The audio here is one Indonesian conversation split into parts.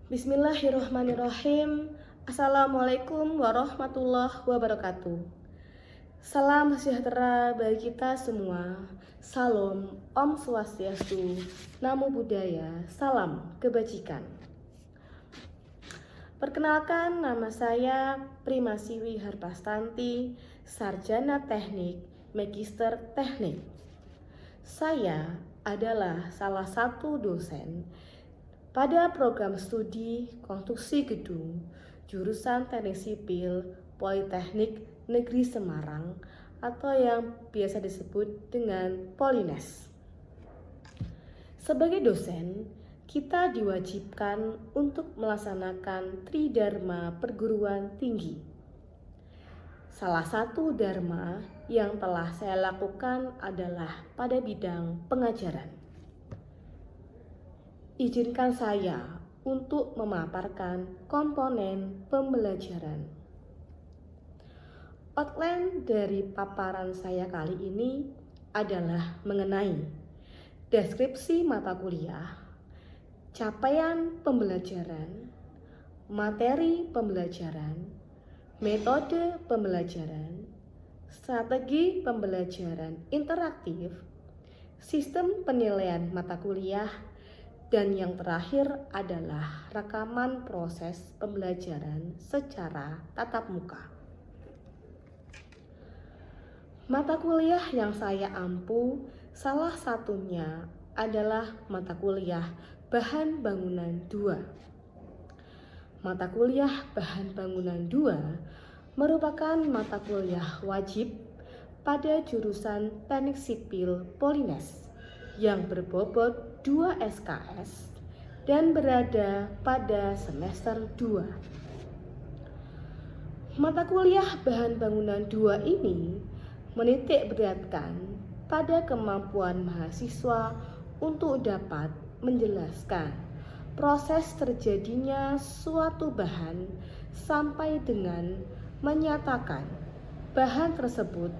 Bismillahirrahmanirrahim. Assalamualaikum warahmatullahi wabarakatuh. Salam sejahtera bagi kita semua. Salam Om Swastiastu, Namo Buddhaya, salam kebajikan. Perkenalkan, nama saya Primasiwi Harpastanti, Sarjana Teknik, Magister Teknik. Saya adalah salah satu dosen pada program studi konstruksi gedung jurusan Teknik Sipil Politeknik Negeri Semarang atau yang biasa disebut dengan Polines. Sebagai dosen, kita diwajibkan untuk melaksanakan Tridharma perguruan tinggi. Salah satu dharma yang telah saya lakukan adalah pada bidang pengajaran. Izinkan saya untuk memaparkan komponen pembelajaran. Outline dari paparan saya kali ini adalah mengenai deskripsi mata kuliah, capaian pembelajaran, materi pembelajaran, metode pembelajaran, strategi pembelajaran interaktif, sistem penilaian mata kuliah, dan yang terakhir adalah rekaman proses pembelajaran secara tatap muka. Mata kuliah yang saya ampu salah satunya adalah mata kuliah Bahan Bangunan 2. Mata kuliah Bahan Bangunan 2 merupakan mata kuliah wajib pada jurusan Teknik Sipil Polines yang berbobot 2 SKS dan berada pada semester 2. Mata kuliah Bahan Bangunan 2 ini menitik beratkan pada kemampuan mahasiswa untuk dapat menjelaskan proses terjadinya suatu bahan sampai dengan menyatakan bahan tersebut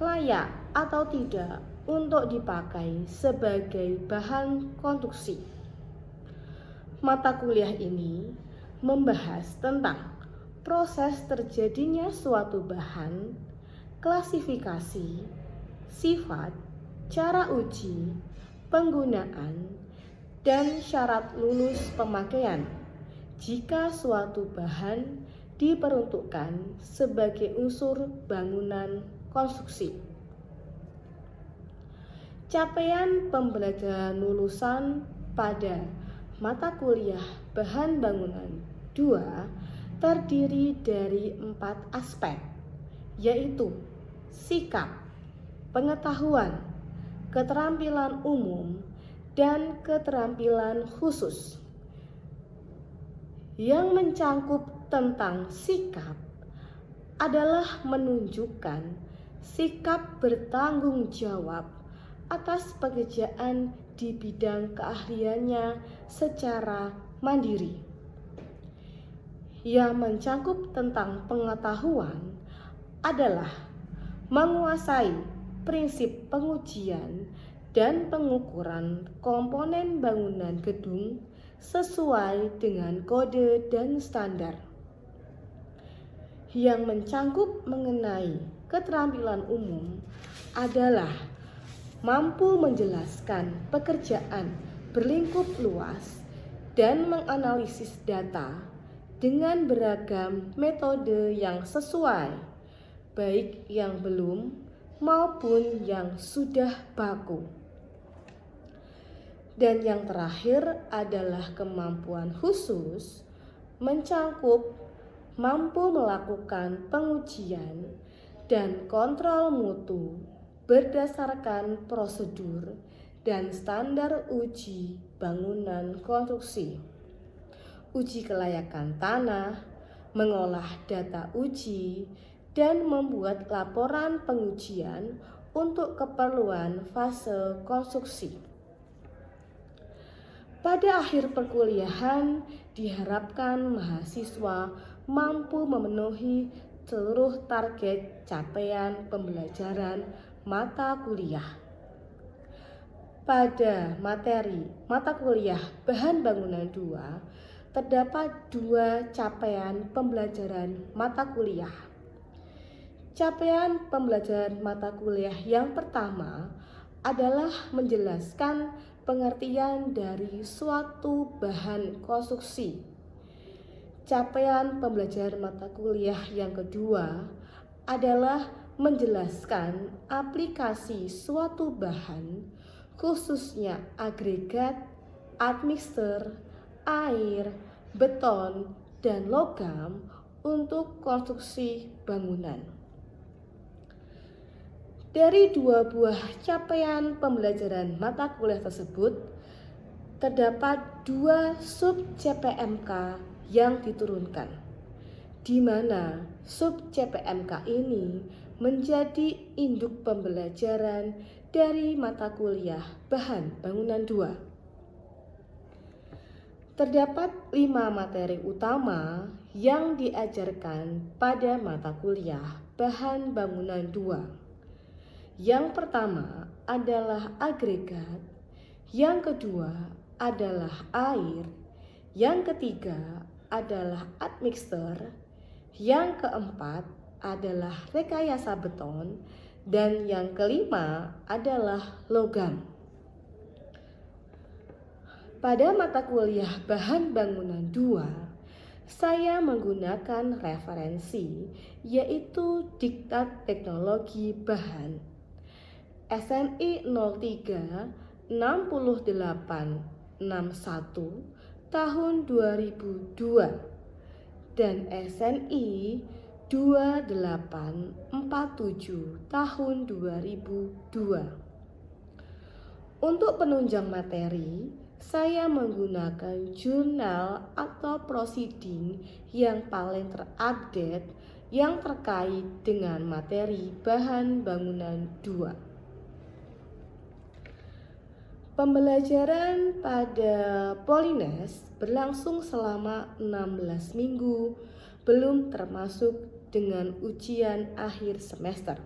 layak atau tidak untuk dipakai sebagai bahan konstruksi. Mata kuliah ini membahas tentang proses terjadinya suatu bahan, klasifikasi, sifat, cara uji, penggunaan, dan syarat lulus pemakaian jika suatu bahan diperuntukkan sebagai unsur bangunan konstruksi. Capaian pembelajaran lulusan pada mata kuliah Bahan Bangunan 2 terdiri dari 4 aspek, yaitu sikap, pengetahuan, keterampilan umum, dan keterampilan khusus. Yang mencangkup tentang sikap adalah menunjukkan sikap bertanggung jawab atas pekerjaan di bidang keahliannya secara mandiri. Yang mencangkup tentang pengetahuan adalah menguasai prinsip pengujian dan pengukuran komponen bangunan gedung sesuai dengan kode dan standar. Yang mencangkup mengenai keterampilan umum adalah mampu menjelaskan pekerjaan berlingkup luas dan menganalisis data dengan beragam metode yang sesuai, baik yang belum maupun yang sudah baku. Dan yang terakhir adalah kemampuan khusus, mencangkup mampu melakukan pengujian dan kontrol mutu berdasarkan prosedur dan standar uji bangunan konstruksi, uji kelayakan tanah, mengolah data uji, dan membuat laporan pengujian untuk keperluan fase konstruksi. Pada akhir perkuliahan, diharapkan mahasiswa mampu memenuhi seluruh target capaian pembelajaran mata kuliah. Pada materi mata kuliah Bahan Bangunan 2 terdapat dua capaian pembelajaran mata kuliah. Capaian pembelajaran mata kuliah yang pertama adalah menjelaskan pengertian dari suatu bahan konstruksi. Capaian pembelajaran mata kuliah yang kedua adalah menjelaskan aplikasi suatu bahan, khususnya agregat, admixtur, air, beton, dan logam untuk konstruksi bangunan. Dari dua buah capaian pembelajaran mata kuliah tersebut, terdapat dua sub CPMK yang diturunkan, di mana sub CPMK ini menjadi induk pembelajaran dari mata kuliah bahan bangunan 2. Terdapat 5 materi utama yang diajarkan pada mata kuliah bahan bangunan 2. Yang pertama adalah agregat, yang kedua adalah air, yang ketiga adalah admixtur, yang keempat adalah rekayasa beton, dan yang kelima adalah logam. Pada mata kuliah bahan bangunan 2, saya menggunakan referensi yaitu Diktat Teknologi Bahan SNI 03 6861 tahun 2002 dan SNI 2847 tahun 2002. Untuk penunjang materi, saya menggunakan jurnal atau proceeding yang paling terupdate yang terkait dengan materi bahan bangunan 2. Pembelajaran pada Polines berlangsung selama 16 minggu, belum termasuk dengan ujian akhir semester.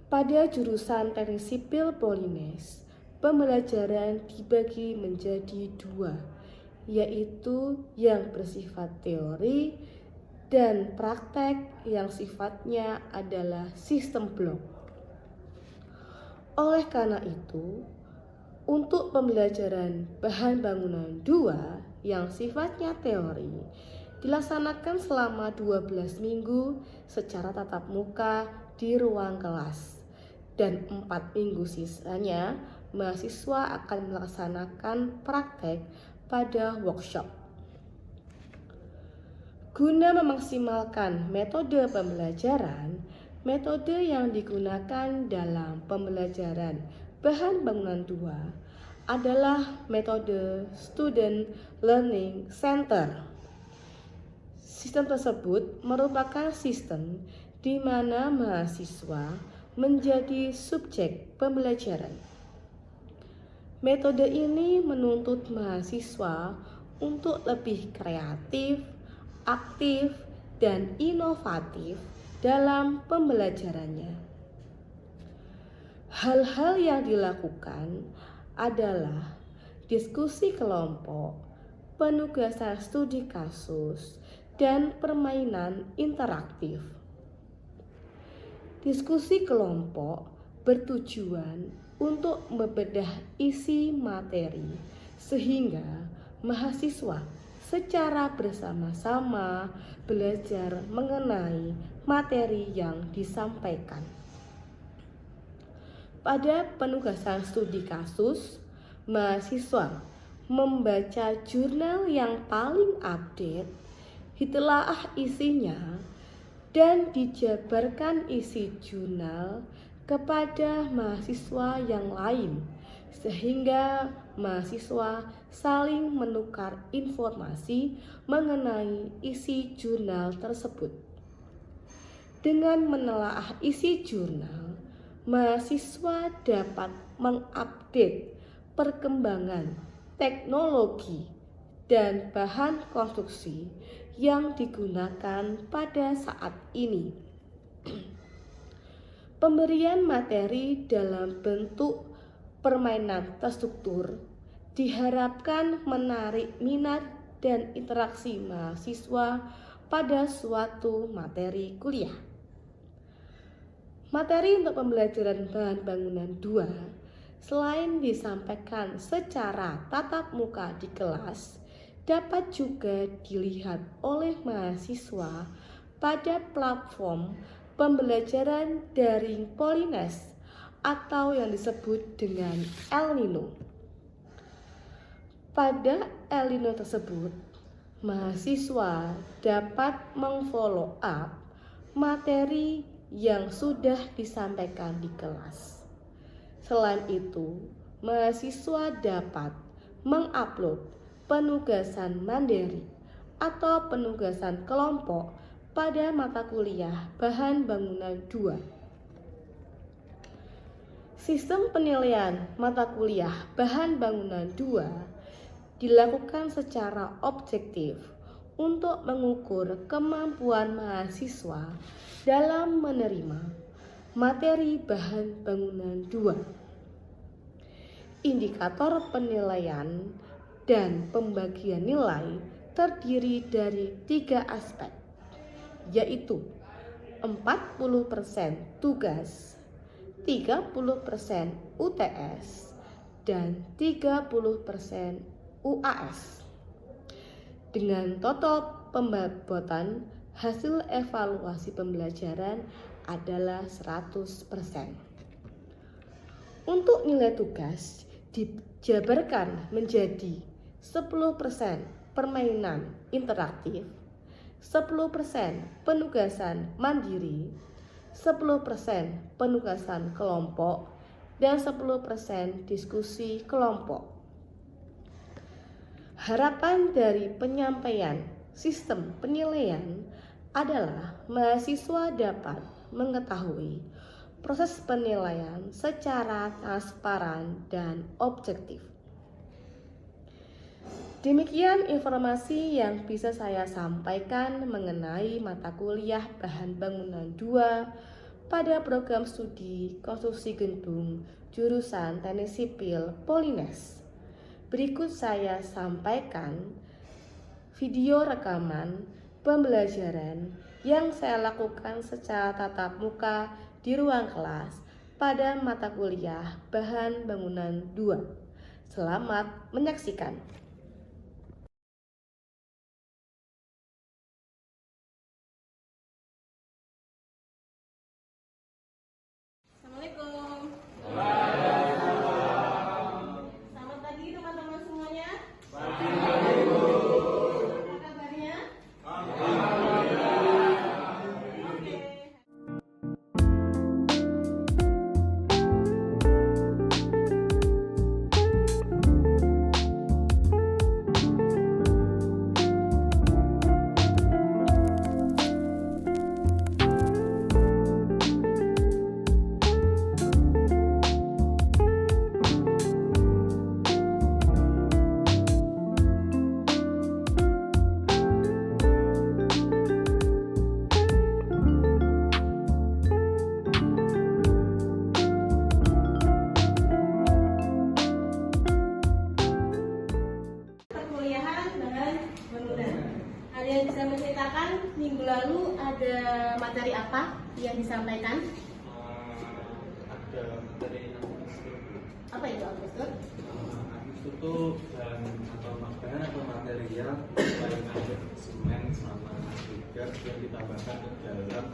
Pada jurusan Teknik Sipil Polines, pembelajaran dibagi menjadi 2, yaitu yang bersifat teori dan praktek yang sifatnya adalah sistem blok. Oleh karena itu, untuk pembelajaran bahan bangunan 2 yang sifatnya teori dilaksanakan selama 12 minggu secara tatap muka di ruang kelas, dan 4 minggu sisanya mahasiswa akan melaksanakan praktek pada workshop. Guna memaksimalkan metode pembelajaran, metode yang digunakan dalam pembelajaran bahan bangunan 2 adalah metode Student Learning Center. Sistem tersebut merupakan sistem di mana mahasiswa menjadi subjek pembelajaran. Metode ini menuntut mahasiswa untuk lebih kreatif, aktif, dan inovatif dalam pembelajarannya. Hal-hal yang dilakukan adalah diskusi kelompok, penugasan studi kasus, dan permainan interaktif. Diskusi kelompok bertujuan untuk membedah isi materi sehingga mahasiswa secara bersama-sama belajar mengenai materi yang disampaikan. Pada penugasan studi kasus, mahasiswa membaca jurnal yang paling update, ditelaah isinya, dan dijabarkan isi jurnal kepada mahasiswa yang lain, sehingga mahasiswa saling menukar informasi mengenai isi jurnal tersebut. Dengan menelaah isi jurnal, mahasiswa dapat mengupdate perkembangan teknologi dan bahan konstruksi yang digunakan pada saat ini. Pemberian materi dalam bentuk permainan terstruktur diharapkan menarik minat dan interaksi mahasiswa pada suatu materi kuliah. Materi untuk pembelajaran bahan bangunan 2 selain disampaikan secara tatap muka di kelas, dapat juga dilihat oleh mahasiswa pada platform pembelajaran daring Polines atau yang disebut dengan El Nino. Pada El Nino tersebut, mahasiswa dapat meng-follow up materi yang sudah disampaikan di kelas. Selain itu, mahasiswa dapat mengupload penugasan mandiri atau penugasan kelompok pada mata kuliah bahan bangunan 2. Sistem penilaian mata kuliah bahan bangunan 2 dilakukan secara objektif untuk mengukur kemampuan mahasiswa dalam menerima materi bahan bangunan 2. Indikator penilaian dan pembagian nilai terdiri dari 3 aspek, yaitu 40% tugas, 30% UTS, dan 30% UAS. Dengan total pembobotan hasil evaluasi pembelajaran adalah 100%. Untuk nilai tugas dijabarkan menjadi 10% permainan interaktif, 10% penugasan mandiri, 10% penugasan kelompok, dan 10% diskusi kelompok. Harapan dari penyampaian sistem penilaian adalah mahasiswa dapat mengetahui proses penilaian secara transparan dan objektif. Demikian informasi yang bisa saya sampaikan mengenai mata kuliah bahan bangunan 2 pada program studi konstruksi gedung jurusan Teknik Sipil Polines. Berikut saya sampaikan video rekaman pembelajaran yang saya lakukan secara tatap muka di ruang kelas pada mata kuliah bahan bangunan 2. Selamat menyaksikan. Assalamualaikum. Selamat pagi teman-teman semuanya. Apa kabarnya? Oke. Perkuliahan bahan bangunan. Ada yang bisa menceritakan minggu lalu ada materi apa yang disampaikan? Ada materi administratif. Apa itu Agustus? Administratif itu bahan atau material selain air, semen, sama agregat yang ditambahkan ke dalam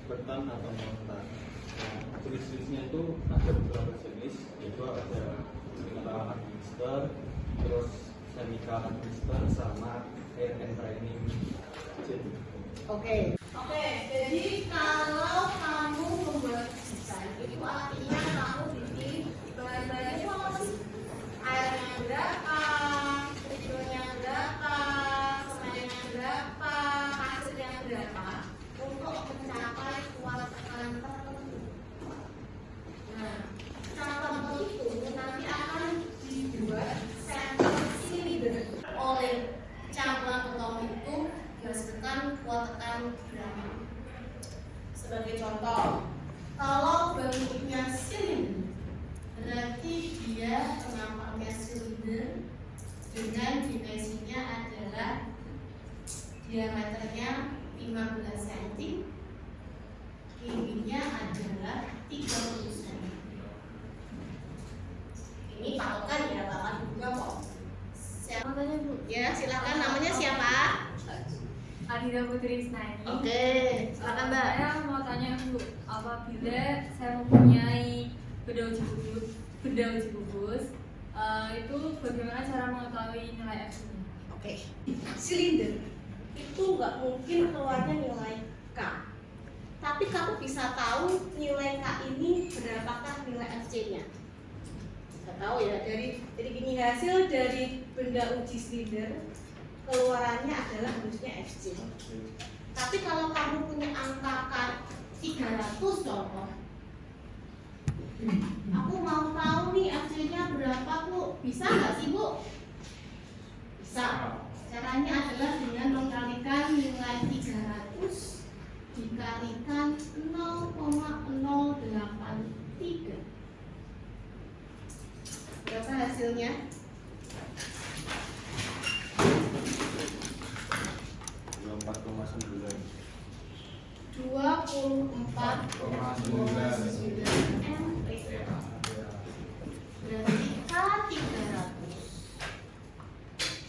beton atau mortar. Nah, jenis-jenisnya itu ada beberapa jenis, yaitu ada mineral administrator, terus chemical administrator, sama air and training. Oke, jadi kalau kamu membuat desain itu artinya kamu bikin bahan-bahannya apa sih? Airnya berapa, triknya berapa, semennya berapa, hasilnya berapa untuk mencapai kuat tekanan tertentu. Nah, contoh itu nanti akan dibuat sampel silinder oleh campuran beton itu dihasilkan kuat tekan Ya, silakan, namanya siapa? Adira Putri Isnaini. Oke, silakan Mbak. Saya mau tanya Bu, apabila saya mempunyai benda uji bubus, itu bagaimana cara mengetahui nilai F-nya? Oke, silinder itu nggak mungkin keluarnya nilai K. Tapi kamu bisa tahu nilai K ini berapakah nilai FC-nya? Bisa tahu ya, dari gini, hasil dari benda uji silinder keluarannya adalah harusnya FC. Tapi kalau kamu punya angka K 300 contoh, aku mau tahu nih FC-nya berapa Bu? Bisa nggak sih Bu? Bisa. Caranya adalah dengan mengkalikan nilai 300 dikalikan 0,083. Berapa hasilnya? 24,9. 24,9 MPa. Berarti K 300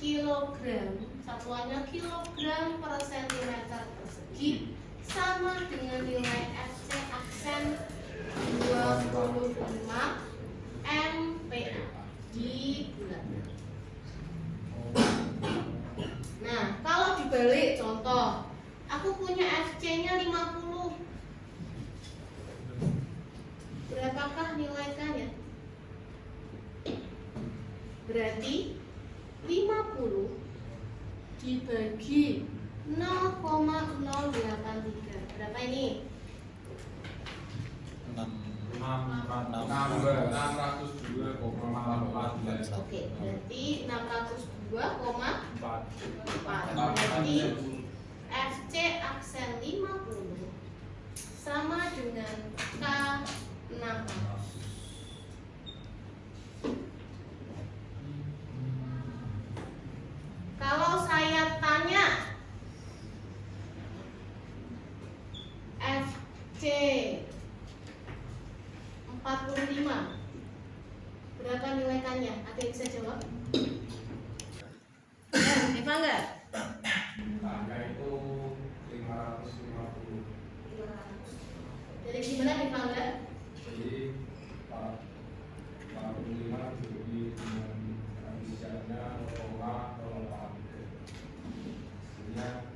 kilogram, satuannya kilogram per sentimeter persegi, sama dengan nilai FC aksen 25 MPa di bulan. Nah, kalau dibalik contoh, aku punya FC-nya 50. Berapakah nilai K-nya? Berarti 50 dibagi 0,083. Berapa ini? 602,14. Oke, berarti 602,4. Berarti FC aksen 50 sama dengan K 600. Kalau saya tanya FC 45, berapa nilai K-nya? Ada yang bisa jawab? Ya, Eva enggak? Harga itu 550. Jadi gimana Eva enggak? Jadi 45 dibagi dengan habisnya 0,083. Hasilnya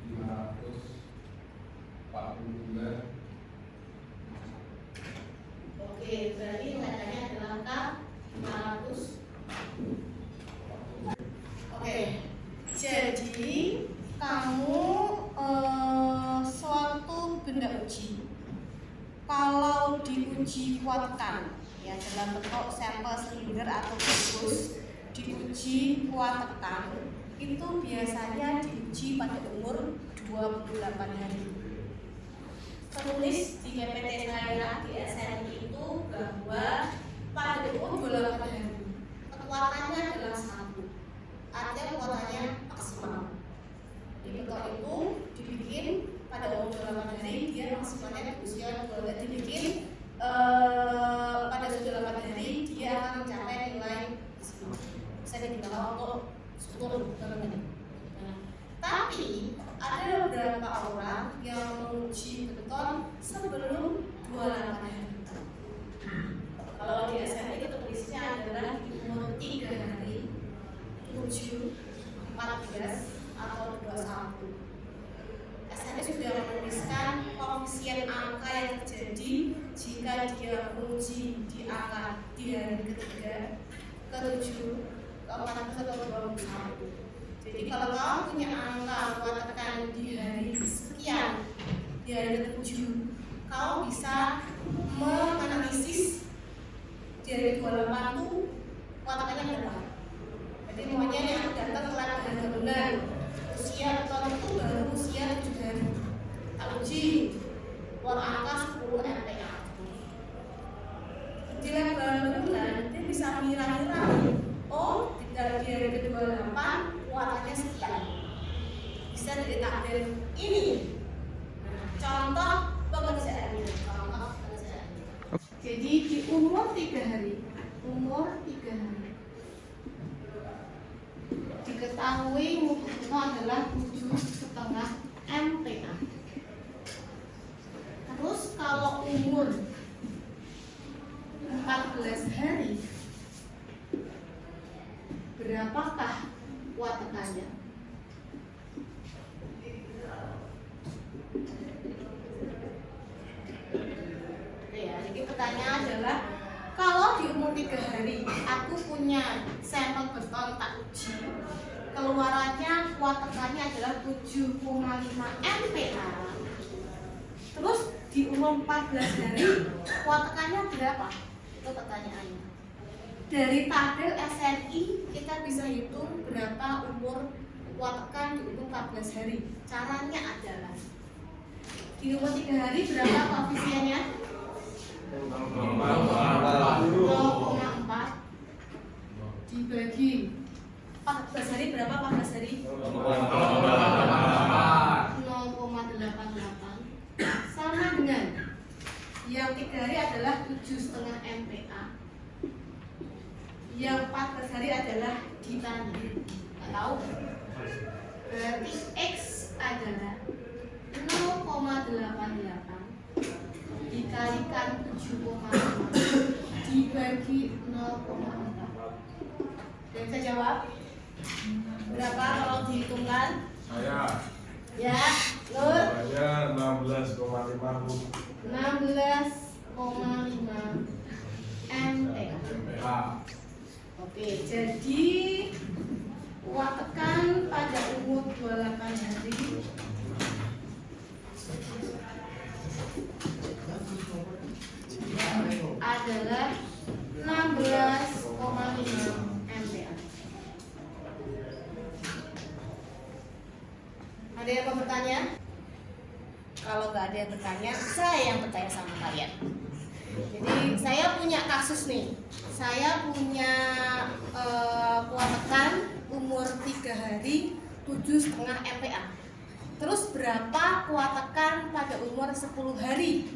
542. Oke, berarti nilainya adalah K 500. Oke, jadi kamu suatu benda uji, kalau diuji kuatkan ya dalam bentuk sampel silinder atau bubus, diuji kuat tekan, itu biasanya diuji pada umur 28 hari. Tertulis di GPT saya di SNI itu bahwa pada umur 28 hari kekuatannya adalah 1, artinya kekuatannya maksimal. Jadi bentuk itu dibikin pada umur 28 hari, dia maksimalnya usia 2 dibikin pada usia 28 hari dia akan mencapai nilai maksimal. Bisa digunakan untuk struktur teman-teman. Tapi ada beberapa orang yang menguji beton sebelum 28 hari. Kalau di SNI itu tulisnya adalah di umur 3 hari, 7, 14 atau 21. SNI sudah menuliskan koefisien angka yang terjadi jika dia menguji di angka di hari ketiga, ke-7, ke-14 atau 21. Jadi kalau kamu punya angka kuat tekan di hari sekian, di hari ke-7, kamu bisa menganalisis di hari 28 itu kuat tekannya berapa. Jadi maunya yang datang telat hari bulan, usia beton itu baru usia 7 hari. Tak uji, keluar angka 10 MPa. Di level bulan dia bisa mengira-ngira, oh di hari ke-28 kuatannya sekian. Bisa dari takdir ini. Contoh pengerjaannya. Jadi di umur 3 hari, diketahui diketahui mutu beton adalah 7,5 MPa. Terus kalau umur 14 hari, berapakah kuat tekannya? Oke ya, jadi pertanyaan adalah kalau di umur 3 hari aku punya sampel beton tak uji, keluarannya kuat tekannya adalah 7,5 MPa. Terus di umur 14 hari kuat tekannya berapa? Itu pertanyaannya. Dari tabel SNI kita bisa hitung berapa umur kuat tekan di umur 14 hari. Caranya adalah di umur 3 hari berapa koefisiennya? 0,4 dibagi 14 hari berapa 14 hari? 0,88 sama dengan yang 3 hari adalah 7,5 MPa, yang 14 hari adalah ditanya nggak tahu, berarti X adalah 0,88 dikalikan 7,5 dibagi 0,4. Dan bisa jawab berapa kalau dihitungkan? Saya Ya, Nur. saya 16,5 Bu. 16,5 MPa. MPa. Oke, jadi kuat tekan pada umur 28 hari adalah 16,5 MPa. Ada yang mau bertanya? Kalau nggak ada yang bertanya, saya yang percaya sama kalian. Jadi saya punya kasus nih. Saya punya kuat tekan umur 3 hari 7,5 MPa. Terus berapa kuat tekan pada umur 10 hari?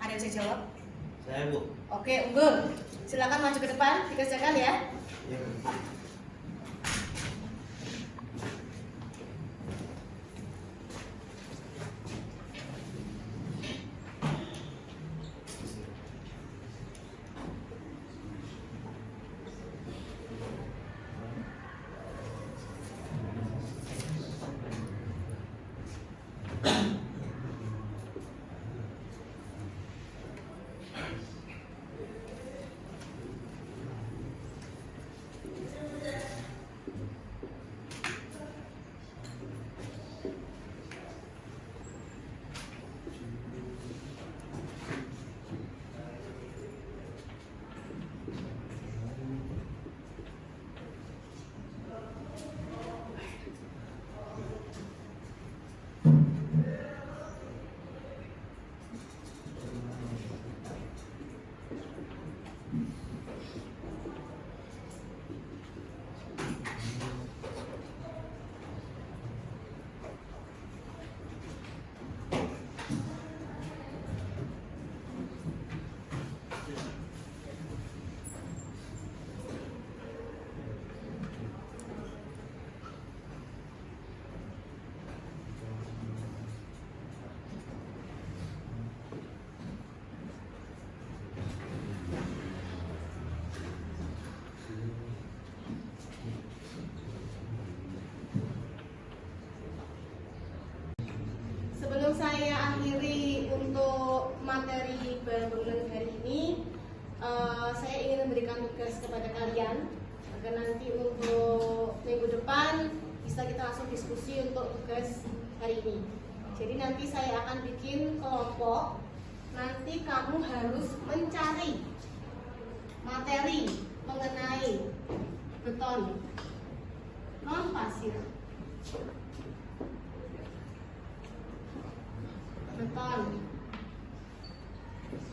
Ada yang bisa jawab? Saya Bu. Oke, Unggul. Silakan maju ke depan, dikerjakan ya. Ya, Bu. Sebelum saya akhiri untuk materi bangunan hari ini, saya ingin memberikan tugas kepada kalian agar nanti untuk minggu depan bisa kita langsung diskusi untuk tugas hari ini. Jadi nanti saya akan bikin kelompok. Nanti kamu harus mencari materi mengenai beton non pasir, beton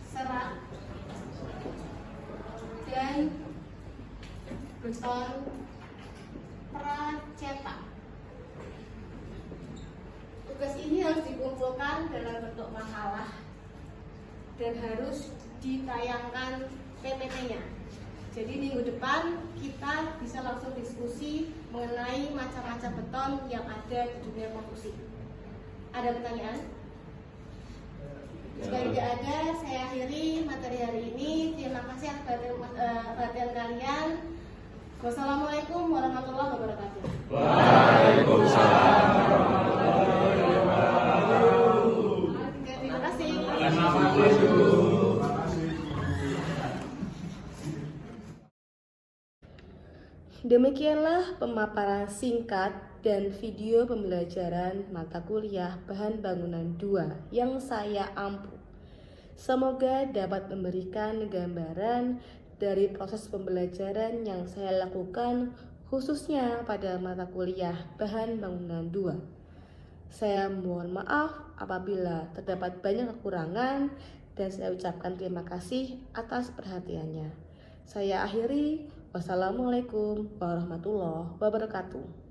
serat, dan beton pracetak. Tugas ini harus dikumpulkan dalam bentuk makalah dan harus ditayangkan PPT-nya. Jadi minggu depan kita bisa langsung diskusi mengenai macam-macam beton yang ada di dunia konstruksi. Ada pertanyaan? Jika tidak ada, saya akhiri materi hari ini. Terima kasih atas perhatian kalian. Wassalamualaikum warahmatullahi wabarakatuh. Waalaikumsalam. Oke, terima kasih. Demikianlah pemaparan singkat dan video pembelajaran mata kuliah bahan bangunan 2 yang saya ampu. Semoga dapat memberikan gambaran dari proses pembelajaran yang saya lakukan khususnya pada mata kuliah bahan bangunan 2. Saya mohon maaf apabila terdapat banyak kekurangan dan saya ucapkan terima kasih atas perhatiannya. Saya akhiri. Wassalamualaikum warahmatullahi wabarakatuh.